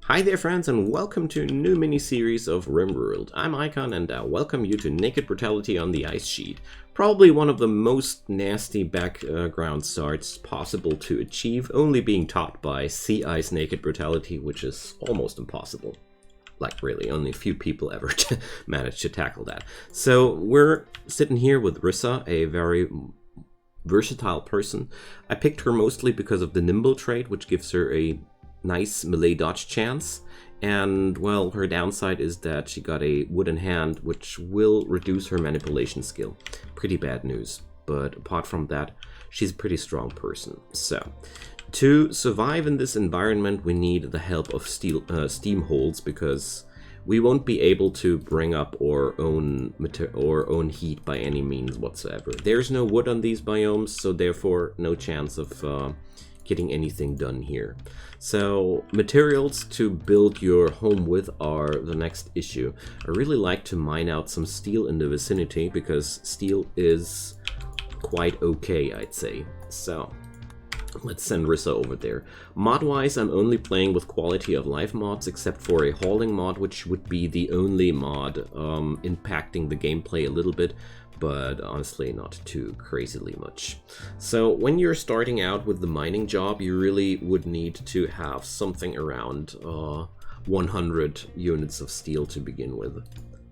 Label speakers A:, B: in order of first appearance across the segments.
A: Hi there friends and welcome to a new mini-series of Rimworld. I'm Icon and I welcome you to Naked Brutality on the Ice Sheet. Probably one of the most nasty background starts possible to achieve, only being topped by Sea Ice Naked Brutality, which is almost impossible. Like really, only a few people ever managed to tackle that. So we're sitting here with Rissa, a very versatile person. I picked her mostly because of the Nimble trait, which gives her a nice melee dodge chance, and well, her downside is that she got a wooden hand, which will reduce her manipulation skill. Pretty bad news, but apart from that, she's a pretty strong person. So, to survive in this environment, we need the help of steam holes, because we won't be able to bring up our own heat by any means whatsoever. There's no wood on these biomes, so therefore no chance of getting anything done here. So materials to build your home with are the next issue. I really like to mine out some steel in the vicinity because steel is quite okay, I'd say. So let's send Rissa over there. Mod-wise, I'm only playing with quality of life mods, except for a hauling mod, which would be the only mod impacting the gameplay a little bit, but honestly not too crazily much. So when you're starting out with the mining job, you really would need to have something around 100 units of steel to begin with.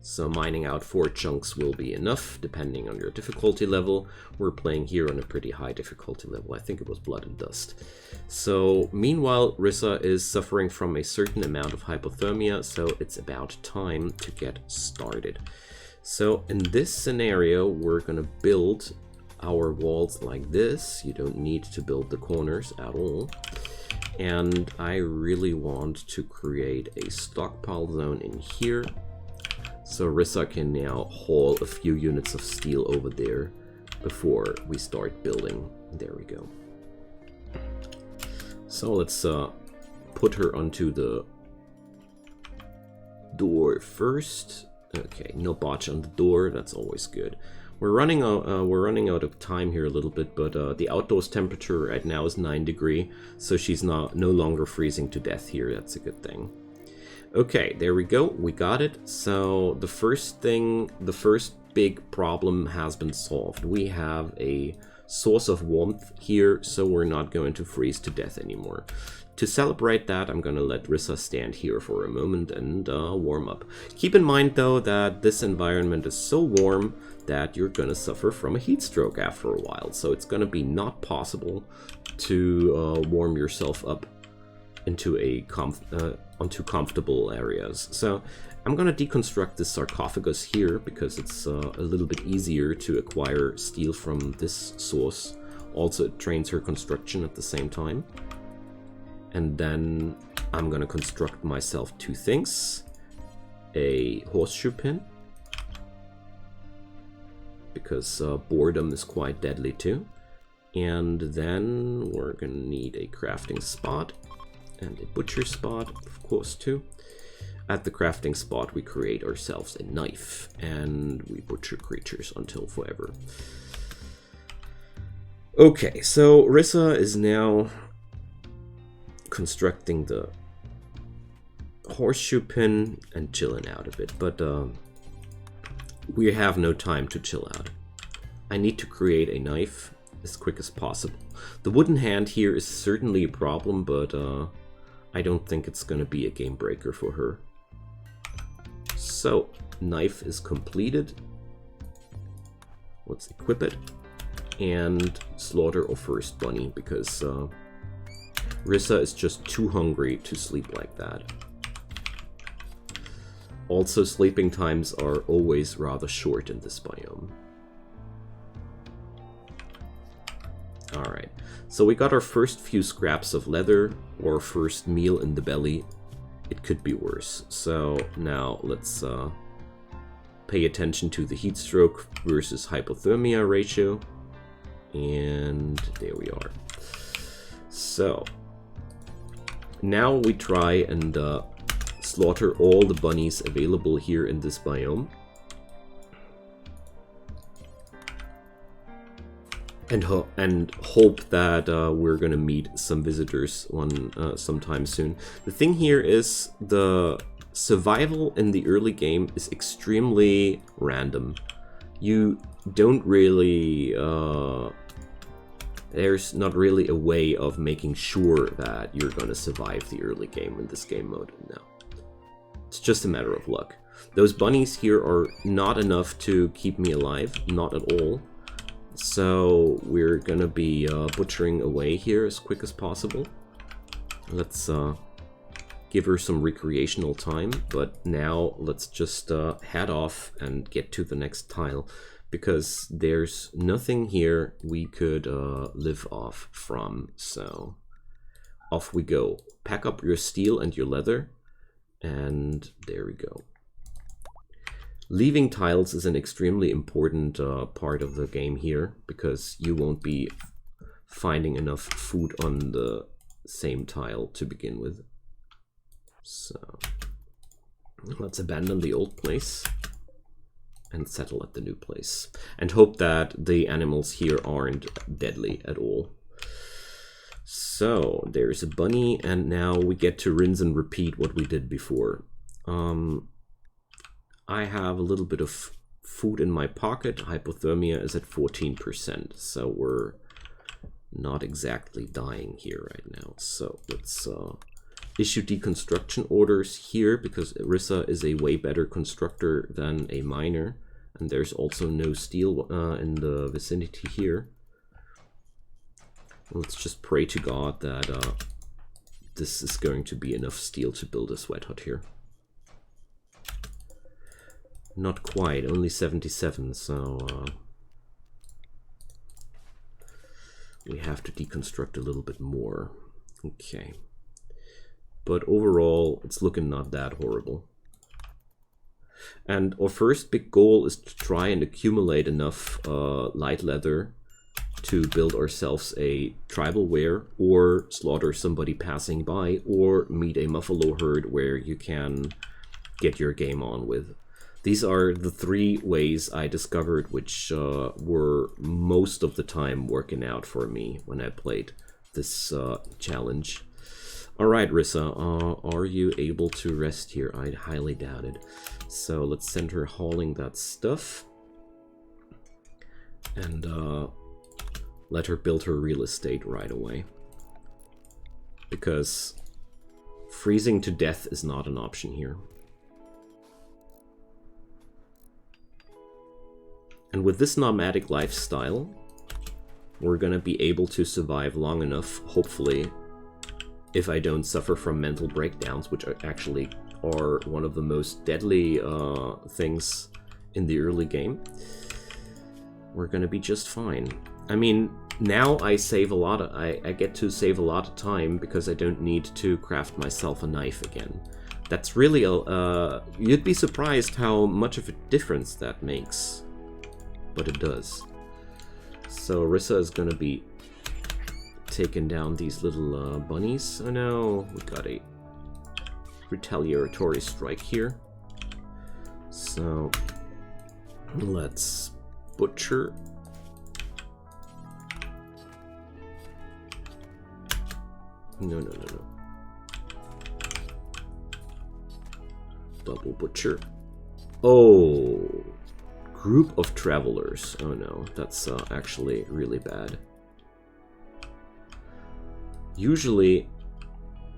A: So mining out 4 chunks will be enough, depending on your difficulty level. We're playing here on a pretty high difficulty level. I think it was Blood and Dust. So meanwhile, Rissa is suffering from a certain amount of hypothermia, so it's about time to get started. So in this scenario, we're gonna build our walls like this. You don't need to build the corners at all. And I really want to create a stockpile zone in here, so Rissa can now haul a few units of steel over there before we start building. There we go. So let's put her onto the door first. Okay, no botch on the door. That's always good. We're running out of time here a little bit, but the outdoors temperature right now is 9 degrees, so she's no longer freezing to death here. That's a good thing. Okay, there we go. We got it. So the first big problem has been solved. We have a source of warmth here, so we're not going to freeze to death anymore. To celebrate that, I'm gonna let Rissa stand here for a moment and warm up. Keep in mind though that this environment is so warm that you're gonna suffer from a heat stroke after a while, so it's gonna be not possible to warm yourself up into onto comfortable areas. So I'm gonna deconstruct this sarcophagus here because it's a little bit easier to acquire steel from this source. Also, it trains her construction at the same time. And then I'm gonna construct myself 2 things. A horseshoe pin, because boredom is quite deadly too. And then we're gonna need a crafting spot and a butcher spot, of course, too. At the crafting spot, we create ourselves a knife and we butcher creatures until forever. Okay, so Rissa is now constructing the horseshoe pin and chilling out a bit, but we have no time to chill out. I need to create a knife as quick as possible. The wooden hand here is certainly a problem, but I don't think it's gonna be a game breaker for her. So, knife is completed. Let's equip it and slaughter our first bunny, because Rissa is just too hungry to sleep like that. Also, sleeping times are always rather short in this biome. Alright, so we got our first few scraps of leather, or first meal in the belly. It could be worse. So now let's pay attention to the heat stroke versus hypothermia ratio. And there we are. So now we try and slaughter all the bunnies available here in this biome. and hope that we're gonna meet some visitors sometime soon. The thing here is the survival in the early game is extremely random. You don't really there's not really a way of making sure that you're gonna survive the early game in this game mode. No, it's just a matter of luck. Those bunnies here are not enough to keep me alive, not at all. So we're gonna be butchering away here as quick as possible. Let's give her some recreational time, but now let's just head off and get to the next tile, because there's nothing here we could live off from. So off we go. Pack up your steel and your leather, and there we go. Leaving tiles is an extremely important part of the game here, because you won't be finding enough food on the same tile to begin with. So let's abandon the old place and settle at the new place, and hope that the animals here aren't deadly at all. So there's a bunny, and now we get to rinse and repeat what we did before. I have a little bit of food in my pocket. Hypothermia is at 14%, so we're not exactly dying here right now. So let's issue deconstruction orders here, because Rissa is a way better constructor than a miner, and there's also no steel in the vicinity here. Let's just pray to God that this is going to be enough steel to build a sweat hut here. Not quite, only 77, so we have to deconstruct a little bit more. Okay. But overall, it's looking not that horrible. And our first big goal is to try and accumulate enough light leather to build ourselves a tribal wear, or slaughter somebody passing by, or meet a buffalo herd where you can get your game on with. These are the three ways I discovered which were most of the time working out for me when I played this challenge. Alright, Rissa, are you able to rest here? I highly doubt it. So let's send her hauling that stuff. And let her build her real estate right away. Because freezing to death is not an option here. And with this nomadic lifestyle, we're gonna be able to survive long enough, hopefully, if I don't suffer from mental breakdowns, which actually are one of the most deadly things in the early game. We're gonna be just fine. I mean, now I save a lot of, I get to save a lot of time because I don't need to craft myself a knife again. That's really you'd be surprised how much of a difference that makes. But it does. So Rissa is gonna be taking down these little bunnies. Oh no, we got a retaliatory strike here. So let's butcher. No. Double butcher. Oh. Group of travelers. Oh no, that's actually really bad. Usually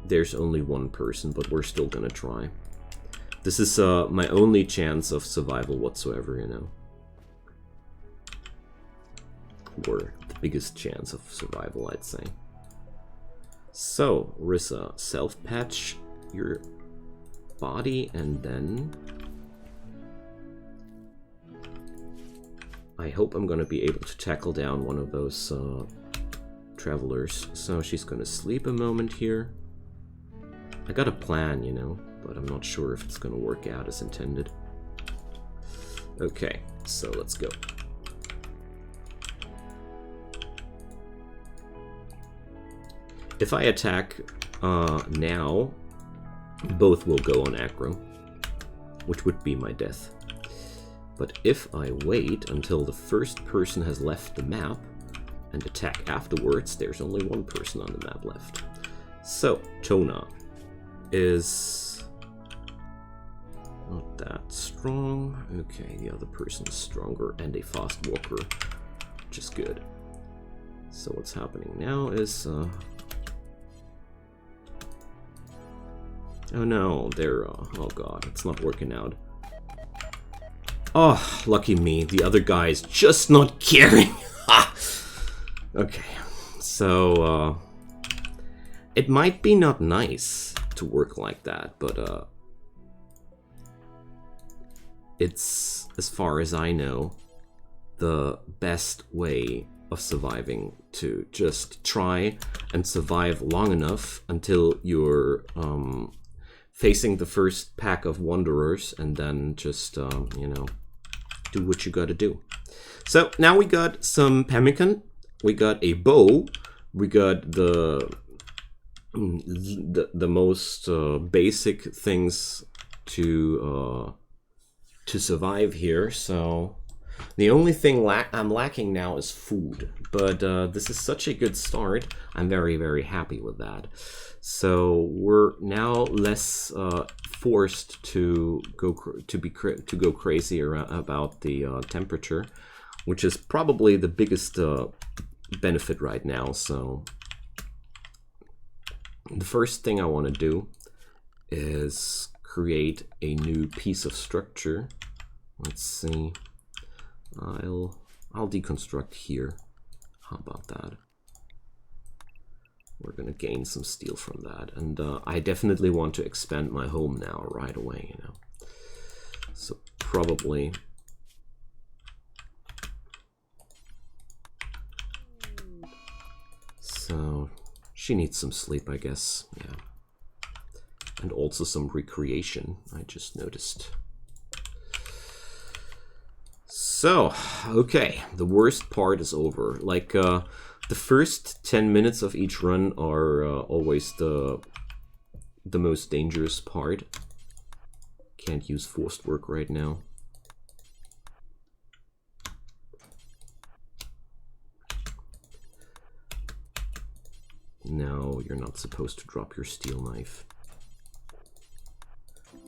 A: there's only one person, but we're still gonna try. This is my only chance of survival whatsoever, you know. Or the biggest chance of survival, I'd say. So, Rissa, self-patch your body, and then I hope I'm gonna be able to tackle down one of those travelers. So she's gonna sleep a moment here. I got a plan, you know, but I'm not sure if it's gonna work out as intended. Okay, so let's go. If I attack now, both will go on aggro, which would be my death. But if I wait until the first person has left the map, and attack afterwards. There's only one person on the map left. So, Tona is not that strong. Okay, the other person is stronger and a fast walker, which is good. So what's happening now is... oh no, they're... oh god, it's not working out. Oh, lucky me, the other guy is just not caring. Okay, so... it might be not nice to work like that, but it's, as far as I know, the best way of surviving, to just try and survive long enough until you're facing the first pack of wanderers, and then just, you know, do what you gotta do. So now we got some pemmican, we got a bow, we got the most basic things to survive here. So the only thing I'm lacking now is food, but this is such a good start. I'm very, very happy with that. So we're now less forced to go crazy about the temperature, which is probably the biggest benefit right now. So the first thing I want to do is create a new piece of structure. Let's see. I'll deconstruct here. How about that? We're gonna gain some steel from that, and I definitely want to expand my home now right away, you know. So probably she needs some sleep, I guess. Yeah, and also some recreation, I just noticed. So, okay, the worst part is over. Like, the first 10 minutes of each run are always the most dangerous part. Can't use forced work right now. No, you're not supposed to drop your steel knife.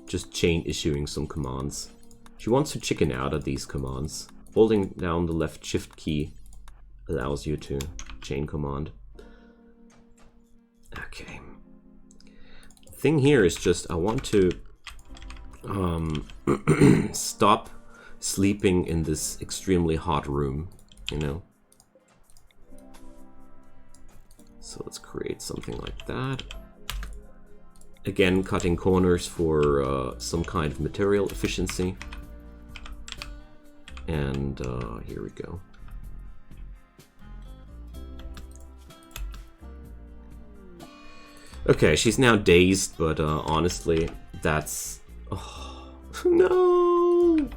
A: Just chain issuing some commands. She wants to chicken out of these commands. Holding down the left shift key allows you to chain command. Okay. Thing here is just I want to stop sleeping in this extremely hot room, you know. So let's create something like that. Again, cutting corners for some kind of material efficiency. And here we go. Okay, she's now dazed, but honestly, that's... oh, no!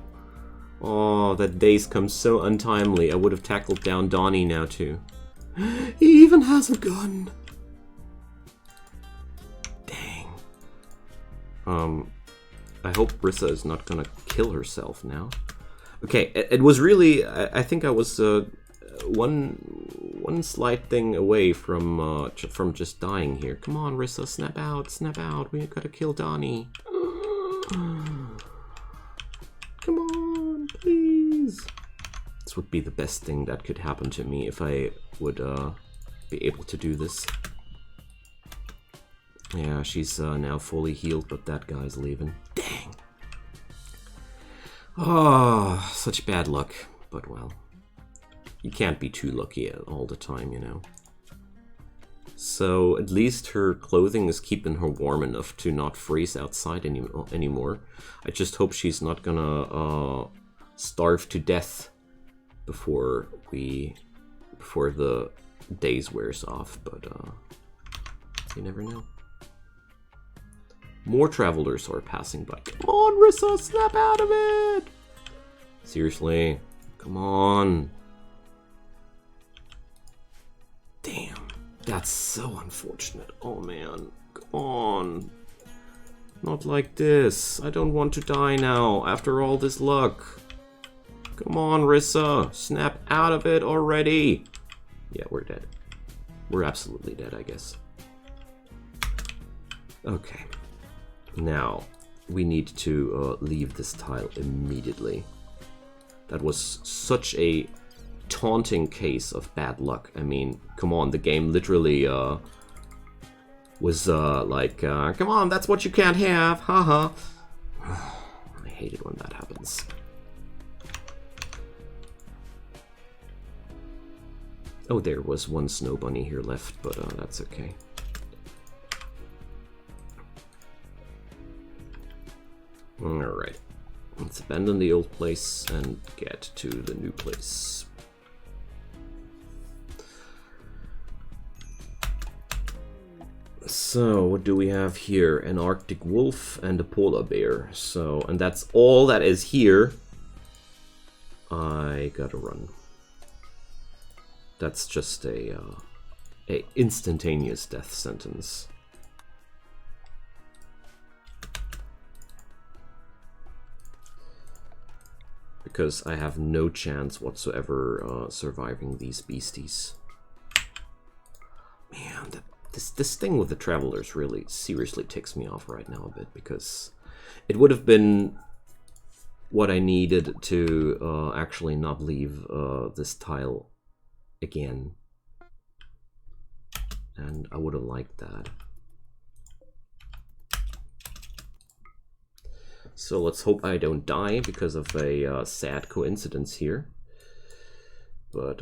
A: Oh, that daze comes so untimely. I would have tackled down Donnie now, too. He even has a gun! Dang. I hope Rissa is not gonna kill herself now. Okay, it was really... I think I was one slight thing away from just dying here. Come on, Rissa, snap out, snap out. We gotta kill Donnie. Come on, please. This would be the best thing that could happen to me if I would be able to do this. Yeah, she's now fully healed, but that guy's leaving. Dang. Oh, such bad luck. But well, you can't be too lucky all the time, you know. So at least her clothing is keeping her warm enough to not freeze outside anymore. I just hope she's not gonna starve to death before the days wears off, but you never know. More travelers are passing by. Come on, Rissa, snap out of it! Seriously, come on. Damn, that's so unfortunate. Oh man, come on. Not like this. I don't want to die now after all this luck. Come on, Rissa, snap out of it already. Yeah, we're dead. We're absolutely dead, I guess. Okay. Now, we need to leave this tile immediately. That was such a taunting case of bad luck. I mean, come on, the game literally was like, come on, that's what you can't have, haha. I hate it when that happens. Oh, there was one snow bunny here left, but that's okay. Alright, let's abandon the old place and get to the new place. So, what do we have here? An Arctic wolf and a polar bear. So, and that's all that is here. I gotta run. That's just a instantaneous death sentence. Because I have no chance whatsoever surviving these beasties. Man, this thing with the travelers really seriously ticks me off right now a bit, because it would have been what I needed to actually not leave this tile again. And I would have liked that. So let's hope I don't die because of a sad coincidence here. But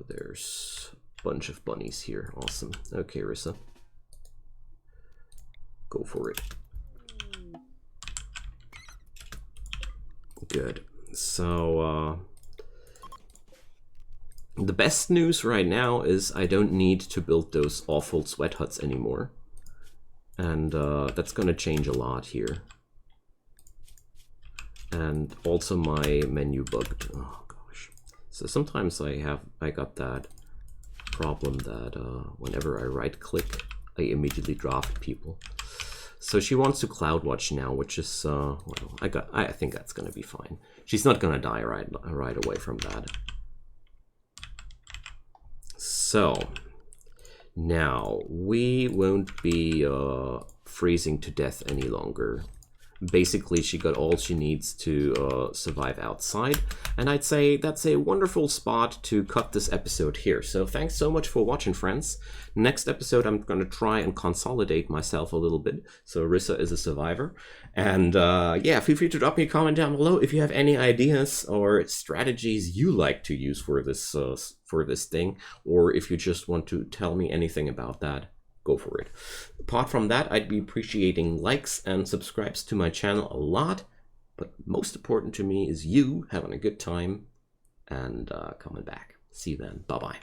A: there's a bunch of bunnies here. Awesome. Okay, Rissa. Go for it. Good. So, the best news right now is I don't need to build those awful sweat huts anymore. And that's gonna change a lot here. And also my menu bugged. Oh gosh. So sometimes I got that problem that whenever I right click, I immediately drop people. So she wants to cloud watch now, which is well, I think that's gonna be fine. She's not gonna die right away from that. So now we won't be freezing to death any longer. Basically, she got all she needs to survive outside, and I'd say that's a wonderful spot to cut this episode here. So thanks so much for watching, friends. Next episode, I'm going to try and consolidate myself a little bit, so Rissa is a survivor. And yeah, feel free to drop me a comment down below if you have any ideas or strategies you like to use for this thing, or if you just want to tell me anything about that. Go for it. Apart from that, I'd be appreciating likes and subscribes to my channel a lot, but most important to me is you having a good time and coming back. See you then. Bye-bye.